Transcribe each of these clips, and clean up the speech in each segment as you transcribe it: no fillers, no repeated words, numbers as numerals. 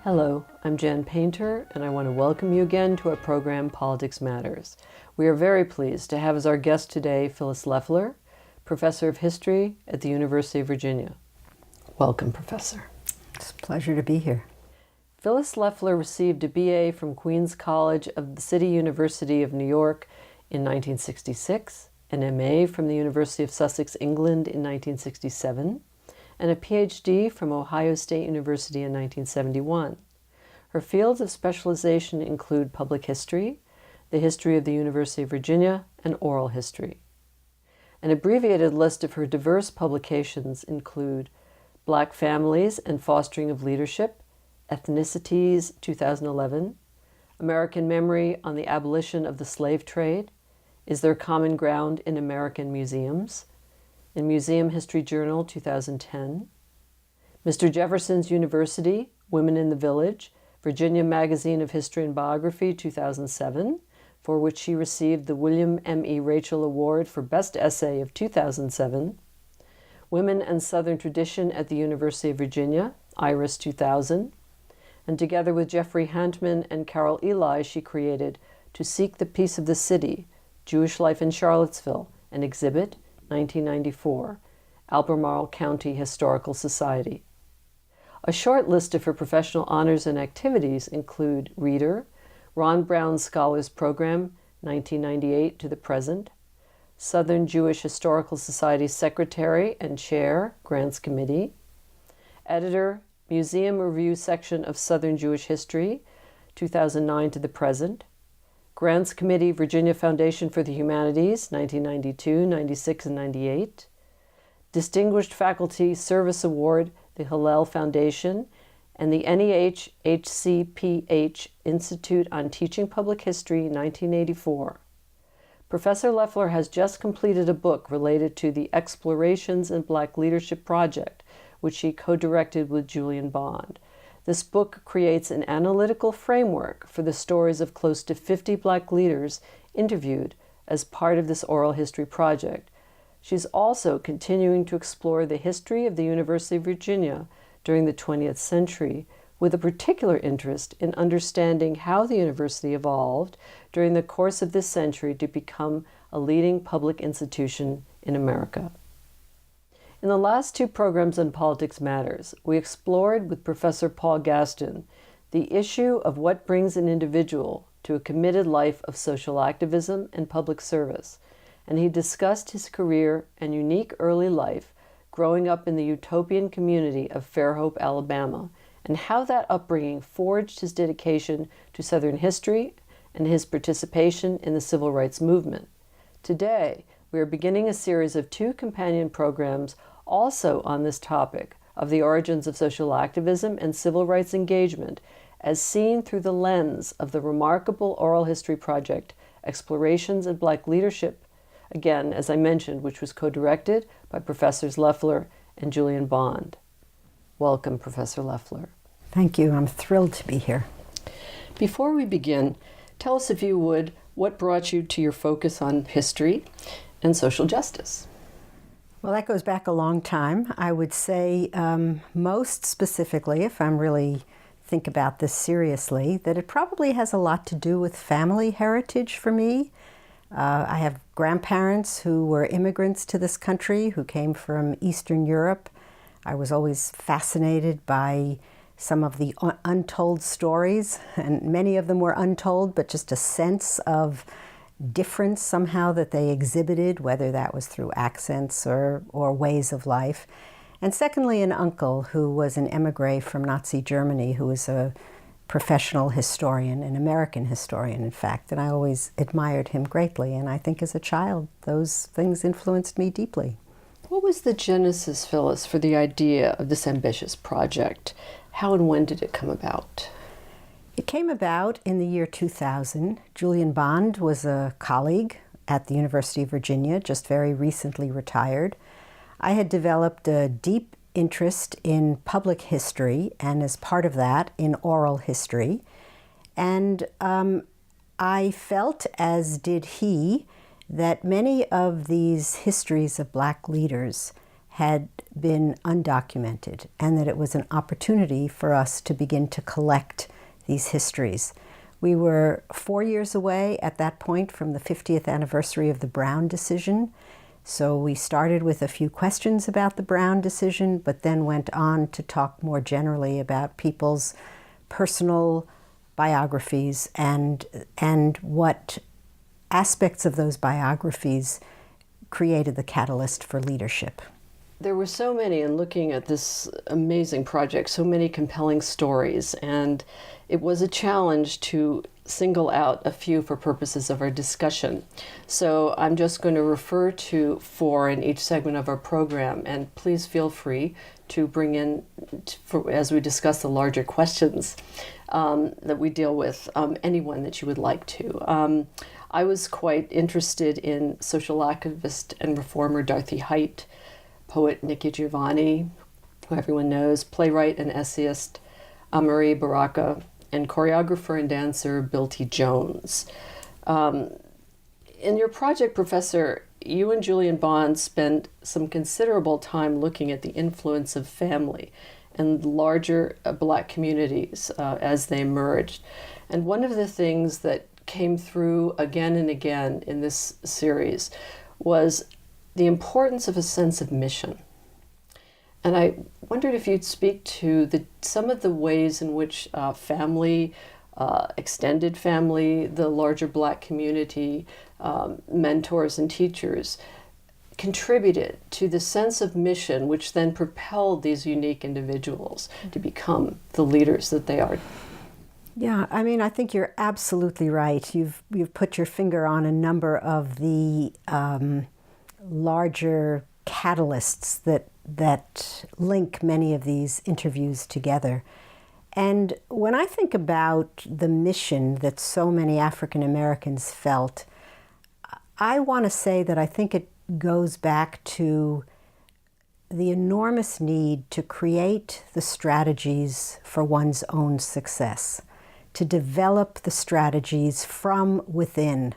Hello, I'm Jan Paynter, and I want to welcome you again to our program, Politics Matters. We are very pleased to have as our guest today Phyllis Leffler, Professor of History at the University of Virginia. Welcome, Professor. It's a pleasure to be here. Phyllis Leffler received a BA from Queens College of the City University of New York in 1966, an MA from the University of Sussex, England in 1967, and a Ph.D. from Ohio State University in 1971. Her fields of specialization include public history, the history of the University of Virginia, and oral history. An abbreviated list of her diverse publications include Black Families and Fostering of Leadership, Ethnicities, 2011, American Memory on the Abolition of the Slave Trade, Is There Common Ground in American Museums, in Museum History Journal, 2010, Mr. Jefferson's University, Women in the Village, Virginia Magazine of History and Biography, 2007, for which she received the William M. E. Rachel Award for Best Essay of 2007, Women and Southern Tradition at the University of Virginia, Iris, 2000, and together with Jeffrey Hantman and Carol Eli, she created To Seek the Peace of the City, Jewish Life in Charlottesville, an exhibit, 1994, Albemarle County Historical Society. A short list of her professional honors and activities include Reader, Ron Brown Scholars Program, 1998 to the present, Southern Jewish Historical Society Secretary and Chair, Grants Committee, Editor, Museum Review Section of Southern Jewish History, 2009 to the present, Grants Committee, Virginia Foundation for the Humanities, 1992, 96, and 98. Distinguished Faculty Service Award, the Hillel Foundation, and the NEH-HCPH Institute on Teaching Public History, 1984. Professor Leffler has just completed a book related to the Explorations in Black Leadership Project, which she co-directed with Julian Bond. This book creates an analytical framework for the stories of close to 50 Black leaders interviewed as part of this oral history project. She's also continuing to explore the history of the University of Virginia during the 20th century, with a particular interest in understanding how the university evolved during the course of this century to become a leading public institution in America. In the last two programs on Politics Matters, we explored with Professor Paul Gaston the issue of what brings an individual to a committed life of social activism and public service, and he discussed his career and unique early life growing up in the utopian community of Fairhope, Alabama, and how that upbringing forged his dedication to Southern history and his participation in the civil rights movement. Today, we are beginning a series of two companion programs also on this topic of the origins of social activism and civil rights engagement as seen through the lens of the remarkable oral history project, Explorations in Black Leadership, again, as I mentioned, which was co-directed by Professors Leffler and Julian Bond. Welcome, Professor Leffler. Thank you. I'm thrilled to be here. Before we begin, tell us, if you would, what brought you to your focus on history and social justice? Well, that goes back a long time. I would say most specifically, if I'm really think about this seriously, that it probably has a lot to do with family heritage for me. I have grandparents who were immigrants to this country who came from Eastern Europe. I was always fascinated by some of the untold stories, and many of them were untold, but just a sense of difference somehow that they exhibited, whether that was through accents or ways of life. And secondly, an uncle who was an emigre from Nazi Germany, who was a professional historian, an American historian, in fact, and I always admired him greatly. And I think as a child, those things influenced me deeply. What was the genesis, Phyllis, for the idea of this ambitious project? How and when did it come about? It came about in the year 2000. Julian Bond was a colleague at the University of Virginia, just very recently retired. I had developed a deep interest in public history, and as part of that, in oral history. And I felt, as did he, that many of these histories of Black leaders had been undocumented, and that it was an opportunity for us to begin to collect these histories. We were 4 years away at that point from the 50th anniversary of the Brown decision. So we started with a few questions about the Brown decision, but then went on to talk more generally about people's personal biographies and what aspects of those biographies created the catalyst for leadership. There were so many, in looking at this amazing project, so many compelling stories, and it was a challenge to single out a few for purposes of our discussion. So I'm just going to refer to 4 in each segment of our program, and please feel free to bring in, as we discuss the larger questions that we deal with, anyone that you would like to. I was quite interested in social activist and reformer Dorothy Height, poet Nikki Giovanni, who everyone knows, playwright and essayist Marie Baraka, and choreographer and dancer Bill T. Jones. In your project, Professor, you and Julian Bond spent some considerable time looking at the influence of family and larger Black communities as they emerged. And one of the things that came through again and again in this series was the importance of a sense of mission. And I wondered if you'd speak to some of the ways in which family, extended family, the larger Black community, mentors and teachers contributed to the sense of mission, which then propelled these unique individuals to become the leaders that they are. Yeah, I mean, I think you're absolutely right. You've put your finger on a number of the larger catalysts that link many of these interviews together. And when I think about the mission that so many African Americans felt, I want to say that I think it goes back to the enormous need to create the strategies for one's own success, to develop the strategies from within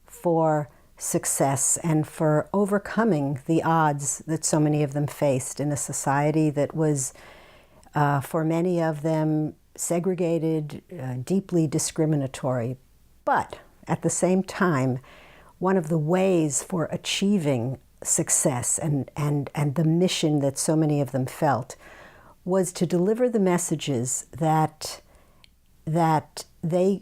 for success and for overcoming the odds that so many of them faced in a society that was, for many of them, segregated, deeply discriminatory. But at the same time, one of the ways for achieving success and the mission that so many of them felt was to deliver the messages that they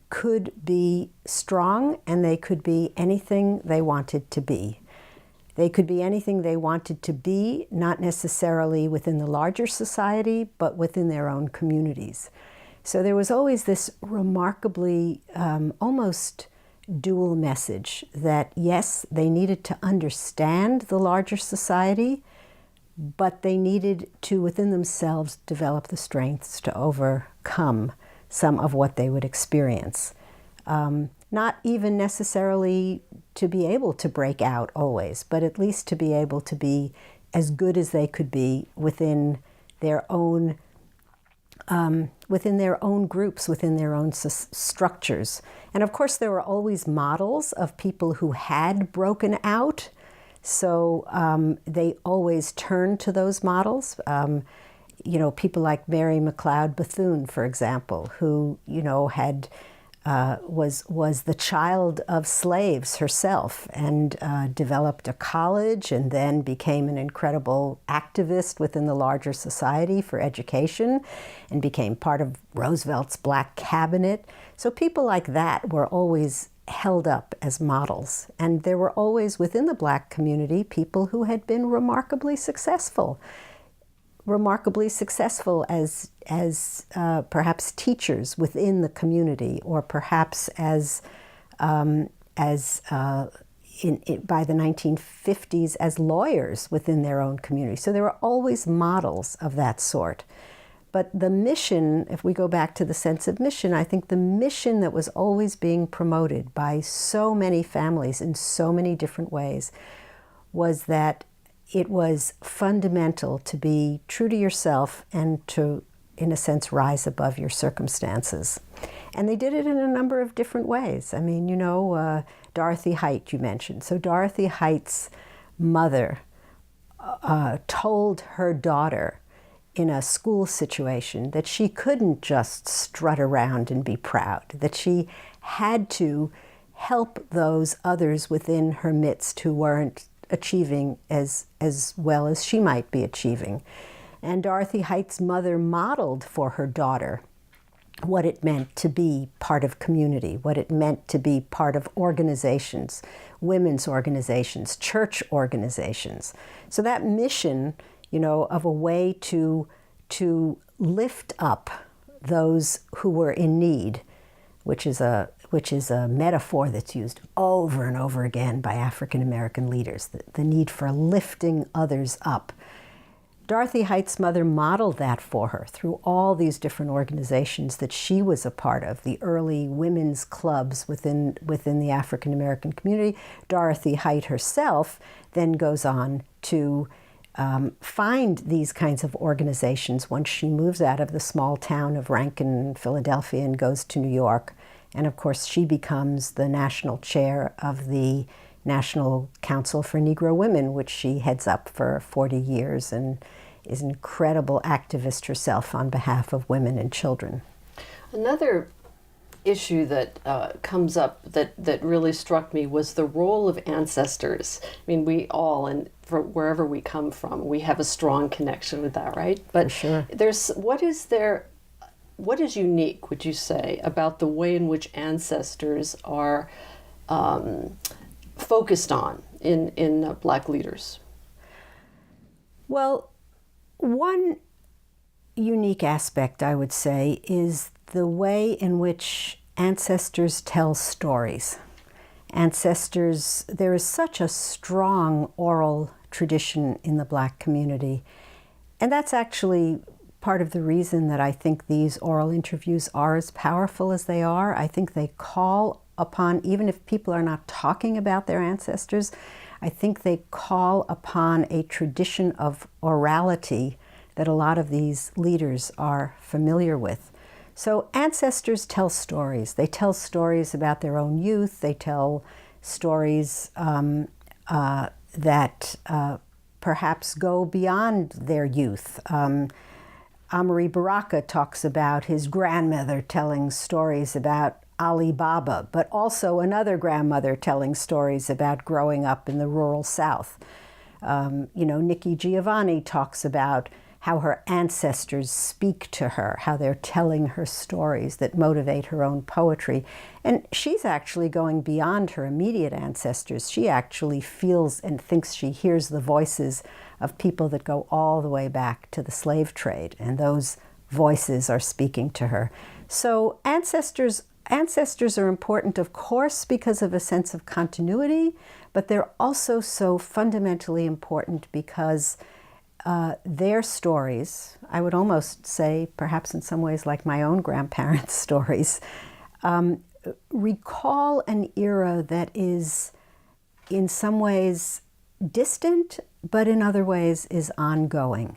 could be strong and they could be anything they wanted to be. They could be anything they wanted to be, not necessarily within the larger society, but within their own communities. So there was always this remarkably, almost dual message that yes, they needed to understand the larger society, but they needed to, within themselves, develop the strengths to overcome some of what they would experience. Not even necessarily to be able to break out always, but at least to be able to be as good as they could be within their own groups, within their own structures. And of course, there were always models of people who had broken out, so they always turned to those models. People like Mary McLeod Bethune, for example, who had was the child of slaves herself and developed a college and then became an incredible activist within the larger society for education and became part of Roosevelt's Black cabinet. So people like that were always held up as models. And there were always within the Black community people who had been remarkably successful as perhaps teachers within the community, or perhaps by the 1950s as lawyers within their own community. So there were always models of that sort. But the mission, if we go back to the sense of mission, I think the mission that was always being promoted by so many families in so many different ways was that it was fundamental to be true to yourself and to, in a sense, rise above your circumstances. And they did it in a number of different ways. I mean, Dorothy Height you mentioned. So Dorothy Height's mother told her daughter in a school situation that she couldn't just strut around and be proud, that she had to help those others within her midst who weren't achieving as well as she might be achieving. And Dorothy Height's mother modeled for her daughter what it meant to be part of community, what it meant to be part of organizations, women's organizations, church organizations. So that mission, of a way to lift up those who were in need, which is a metaphor that's used over and over again by African American leaders, the need for lifting others up. Dorothy Height's mother modeled that for her through all these different organizations that she was a part of, the early women's clubs within the African American community. Dorothy Height herself then goes on to find these kinds of organizations once she moves out of the small town of Rankin, Philadelphia, and goes to New York. And of course, she becomes the national chair of the National Council for Negro Women, which she heads up for 40 years and is an incredible activist herself on behalf of women and children. Another issue that comes up that really struck me was the role of ancestors. I mean, we all, and from wherever we come from, we have a strong connection with that, right? But for sure. What is unique, would you say, about the way in which ancestors are focused on in Black leaders? Well, one unique aspect, I would say, is the way in which ancestors tell stories. Ancestors, there is such a strong oral tradition in the Black community, and that's actually part of the reason that I think these oral interviews are as powerful as they are. I think they call upon, even if people are not talking about their ancestors, I think they call upon a tradition of orality that a lot of these leaders are familiar with. So ancestors tell stories. They tell stories about their own youth. They tell stories that perhaps go beyond their youth. Amari Baraka talks about his grandmother telling stories about Ali Baba, but also another grandmother telling stories about growing up in the rural South. Nikki Giovanni talks about how her ancestors speak to her, how they're telling her stories that motivate her own poetry. And she's actually going beyond her immediate ancestors. She actually feels and thinks she hears the voices of people that go all the way back to the slave trade, and those voices are speaking to her. So ancestors are important, of course, because of a sense of continuity, but they're also so fundamentally important because their stories, I would almost say, perhaps in some ways like my own grandparents' stories, recall an era that is in some ways distant, but in other ways is ongoing.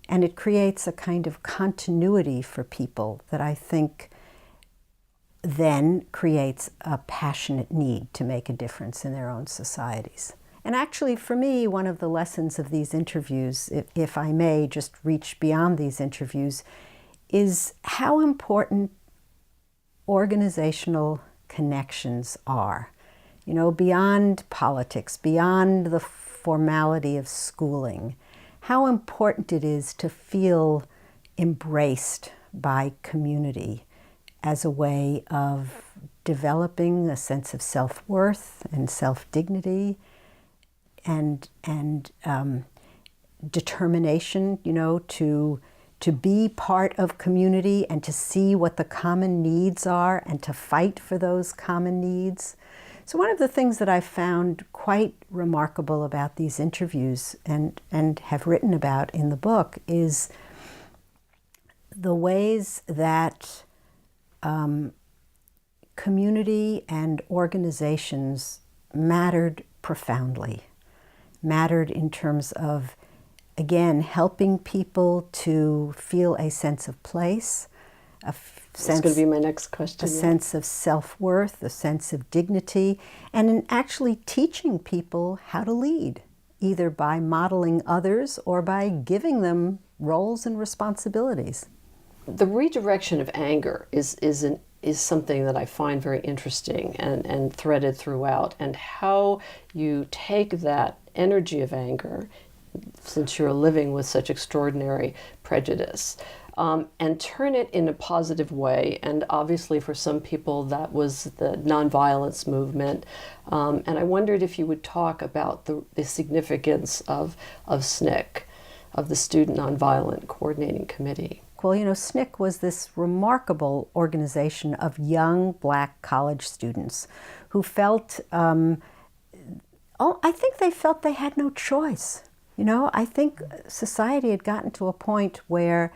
And it creates a kind of continuity for people that I think then creates a passionate need to make a difference in their own societies. And actually, for me, one of the lessons of these interviews, if I may just reach beyond these interviews, is how important organizational connections are. Beyond politics, beyond the formality of schooling, how important it is to feel embraced by community as a way of developing a sense of self-worth and self-dignity and determination, to be part of community and to see what the common needs are and to fight for those common needs. So one of the things that I found quite remarkable about these interviews and have written about in the book is the ways that community and organizations mattered profoundly, mattered in terms of, again, helping people to feel a sense of place, That's going to be my next question. Sense of self-worth, a sense of dignity, and in actually teaching people how to lead. either by modeling others or by giving them roles and responsibilities. The redirection of anger is something that I find very interesting and threaded throughout, and how you take that energy of anger, since you're living with such extraordinary prejudice, and turn it in a positive way. And obviously for some people that was the nonviolence movement. And I wondered if you would talk about the significance of SNCC, of the Student Nonviolent Coordinating Committee. Well, you know, SNCC was this remarkable organization of young black college students who felt, I think they felt they had no choice. You know, I think society had gotten to a point where,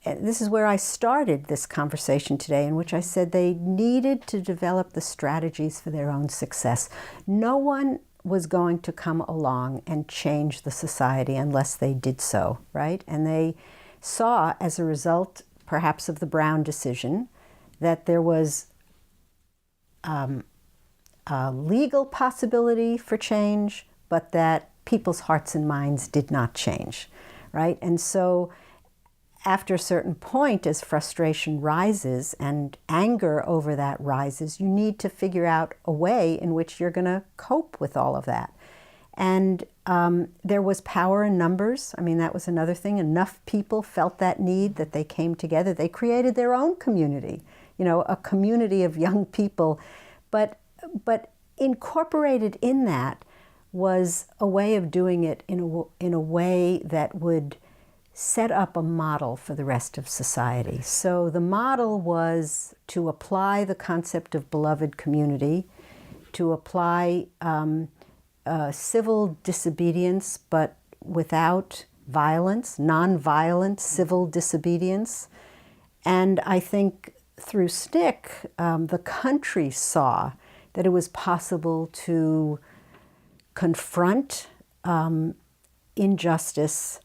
this is where I started this conversation today, in which I said they needed to develop the strategies for their own success. No one was going to come along and change the society unless they did so, right? And they saw, as a result, perhaps of the Brown decision, that there was a legal possibility for change, but that people's hearts and minds did not change, right? And so after a certain point, as frustration rises and anger over that rises, you need to figure out a way in which you're going to cope with all of that. And there was power in numbers. I mean, that was another thing. Enough people felt that need that they came together. They created their own community, you know, a community of young people. But incorporated in that was a way of doing it in a way that would set up a model for the rest of society. So the model was to apply the concept of beloved community, to apply civil disobedience, but without violence, nonviolent civil disobedience. And I think through SNCC, the country saw that it was possible to confront injustice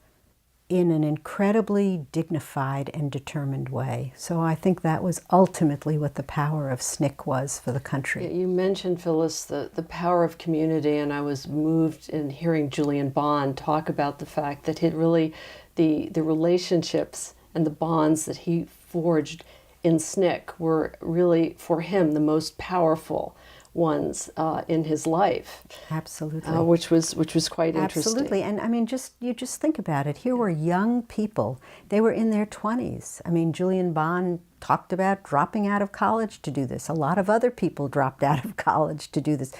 in an incredibly dignified and determined way. So I think that was ultimately what the power of SNCC was for the country. You mentioned, Phyllis, the power of community, and I was moved in hearing Julian Bond talk about the fact that it really, the relationships and the bonds that he forged in SNCC were really, for him, the most powerful ones in his life. Absolutely. Which was quite interesting. Absolutely. And I mean, you just think about it. Here were young people. They were in their 20s. I mean, Julian Bond talked about dropping out of college to do this. A lot of other people dropped out of college to do this.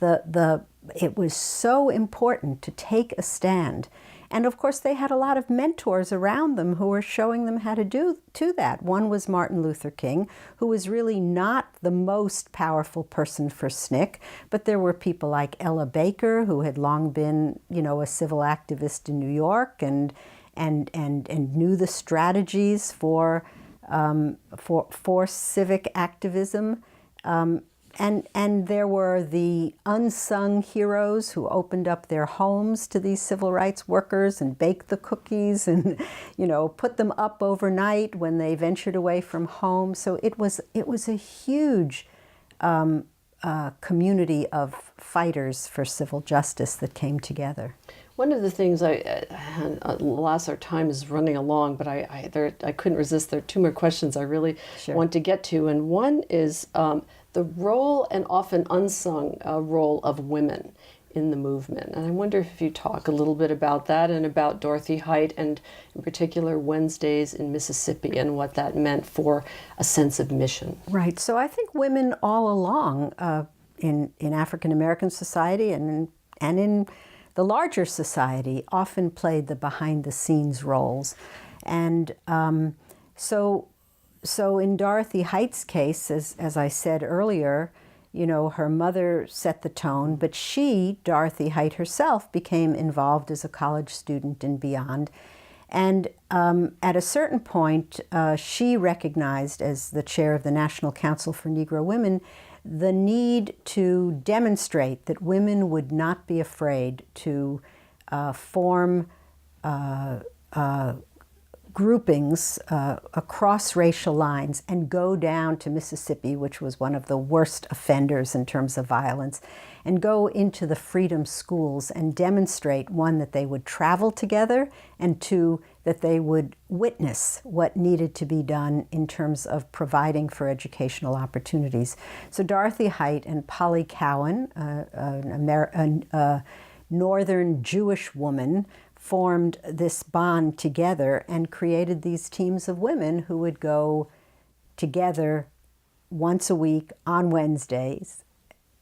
It was so important to take a stand. And of course, they had a lot of mentors around them who were showing them how to do that. One was Martin Luther King, who was really not the most powerful person for SNCC, but there were people like Ella Baker, who had long been, you know, a civil activist in New York and knew the strategies for civic activism. And there were the unsung heroes who opened up their homes to these civil rights workers and baked the cookies and, you know, put them up overnight when they ventured away from home. So it was a huge community of fighters for civil justice that came together. One of the things alas, our time is running along, but I couldn't resist. There are two more questions I really want to get to, and one is the role, and often unsung role, of women in the movement. And I wonder if you talk a little bit about that and about Dorothy Height, and in particular Wednesdays in Mississippi, and what that meant for a sense of mission. Right. So I think women all along in African American society and in the larger society often played the behind-the-scenes roles. And so in Dorothy Height's case, as I said earlier, you know, her mother set the tone, but she, Dorothy Height herself, became involved as a college student and beyond. And at a certain point, she recognized, as the chair of the National Council for Negro Women, the need to demonstrate that women would not be afraid to form groupings across racial lines and go down to Mississippi, which was one of the worst offenders in terms of violence, and go into the freedom schools and demonstrate, one, that they would travel together, and two, that they would witness what needed to be done in terms of providing for educational opportunities. So Dorothy Height and Polly Cowan, a northern Jewish woman, formed this bond together and created these teams of women who would go together once a week on Wednesdays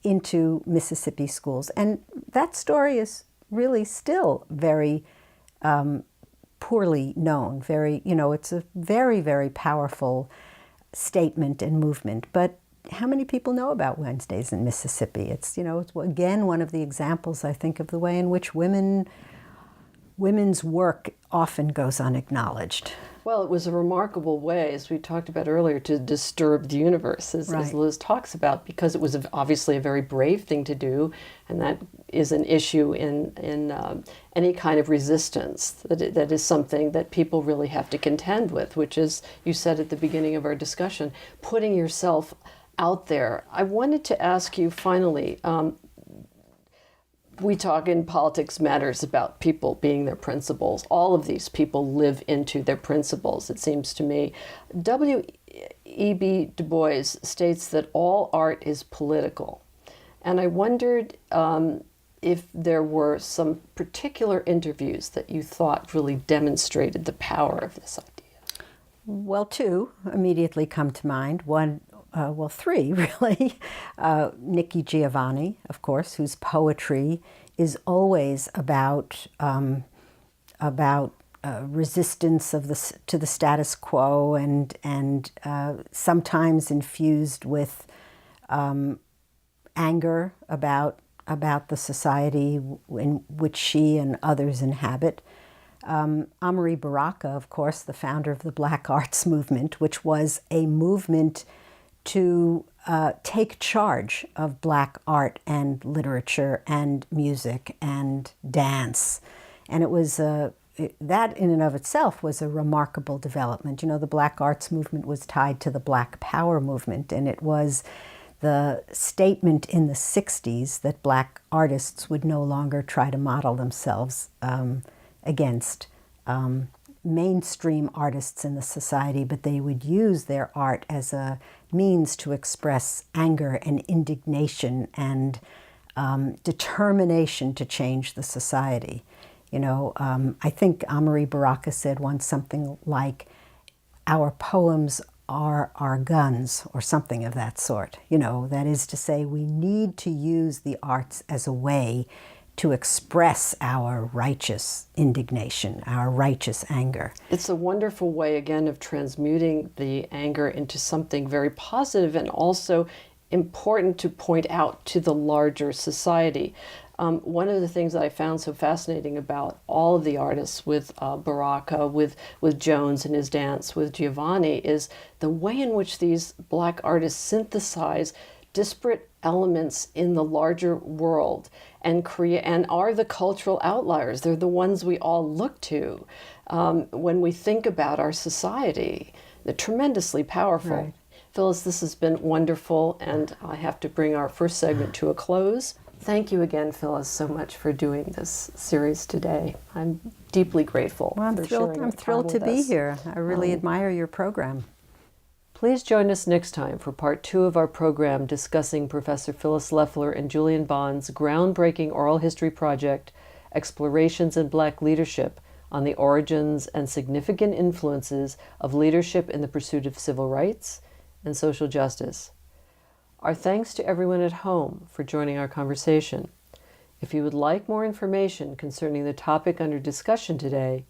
into Mississippi schools. And that story is really still very poorly known. It's a very, very powerful statement and movement. But how many people know about Wednesdays in Mississippi? It's again, one of the examples, I think, of the way in which women's work often goes unacknowledged. Well, it was a remarkable way, as we talked about earlier, to disturb the universe, as Liz talks about, because it was obviously a very brave thing to do, and that is an issue in any kind of resistance. That is something that people really have to contend with, which is, you said at the beginning of our discussion, putting yourself out there. I wanted to ask you finally, we talk in Politics Matters about people being their principles. All of these people live into their principles, it seems to me. W.E.B. Du Bois states that all art is political. And I wondered if there were some particular interviews that you thought really demonstrated the power of this idea. Well, two immediately come to mind. One, three really. Nikki Giovanni, of course, whose poetry is always about resistance to the status quo and sometimes infused with anger about the society in which she and others inhabit. Amari Baraka, of course, the founder of the Black Arts Movement, which was a movement to take charge of Black art and literature and music and dance. And it was that in and of itself was a remarkable development. The Black Arts Movement was tied to the Black Power movement, and it was the statement in the 60s that Black artists would no longer try to model themselves against mainstream artists in the society, but they would use their art as a means to express anger and indignation and determination to change the society. I think Amari Baraka said once something like, "Our poems are our guns," or something of that sort. That is to say, we need to use the arts as a way to express our righteous indignation, our righteous anger. It's a wonderful way, again, of transmuting the anger into something very positive and also important to point out to the larger society. One of the things that I found so fascinating about all of the artists, with Baraka, with Jones and his dance, with Giovanni, is the way in which these Black artists synthesize disparate elements in the larger world and are the cultural outliers. They're the ones we all look to when we think about our society. They're tremendously powerful. Right. Phyllis, this has been wonderful, and I have to bring our first segment to a close. Thank you again, Phyllis, so much for doing this series today. I'm deeply grateful. Well, I'm thrilled to be here. I really admire your program. Please join us next time for part 2 of our program discussing Professor Phyllis Leffler and Julian Bond's groundbreaking oral history project, Explorations in Black Leadership, on the origins and significant influences of leadership in the pursuit of civil rights and social justice. Our thanks to everyone at home for joining our conversation. If you would like more information concerning the topic under discussion today,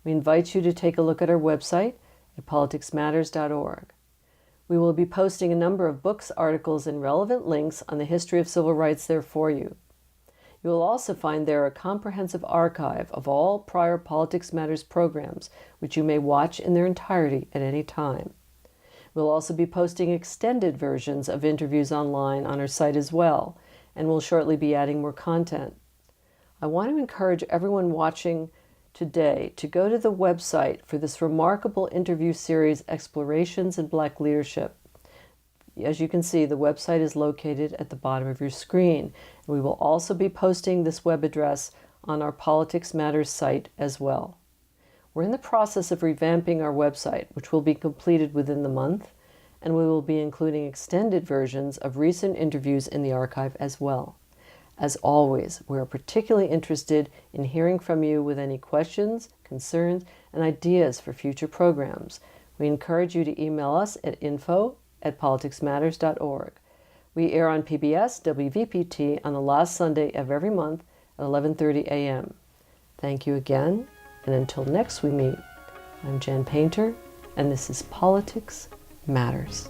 we invite you to take a look at our website at politicsmatters.org. We will be posting a number of books, articles, and relevant links on the history of civil rights there for you. You will also find there a comprehensive archive of all prior Politics Matters programs, which you may watch in their entirety at any time. We'll also be posting extended versions of interviews online on our site as well, and we'll shortly be adding more content. I want to encourage everyone watching today to go to the website for this remarkable interview series, Explorations in Black Leadership. As you can see, the website is located at the bottom of your screen. We will also be posting this web address on our Politics Matters site as well. We're in the process of revamping our website, which will be completed within the month, and we will be including extended versions of recent interviews in the archive as well. As always, we are particularly interested in hearing from you with any questions, concerns, and ideas for future programs. We encourage you to email us at info@politicsmatters.org. We air on PBS WVPT on the last Sunday of every month at 11:30 a.m. Thank you again, and until next we meet, I'm Jan Paynter, and this is Politics Matters.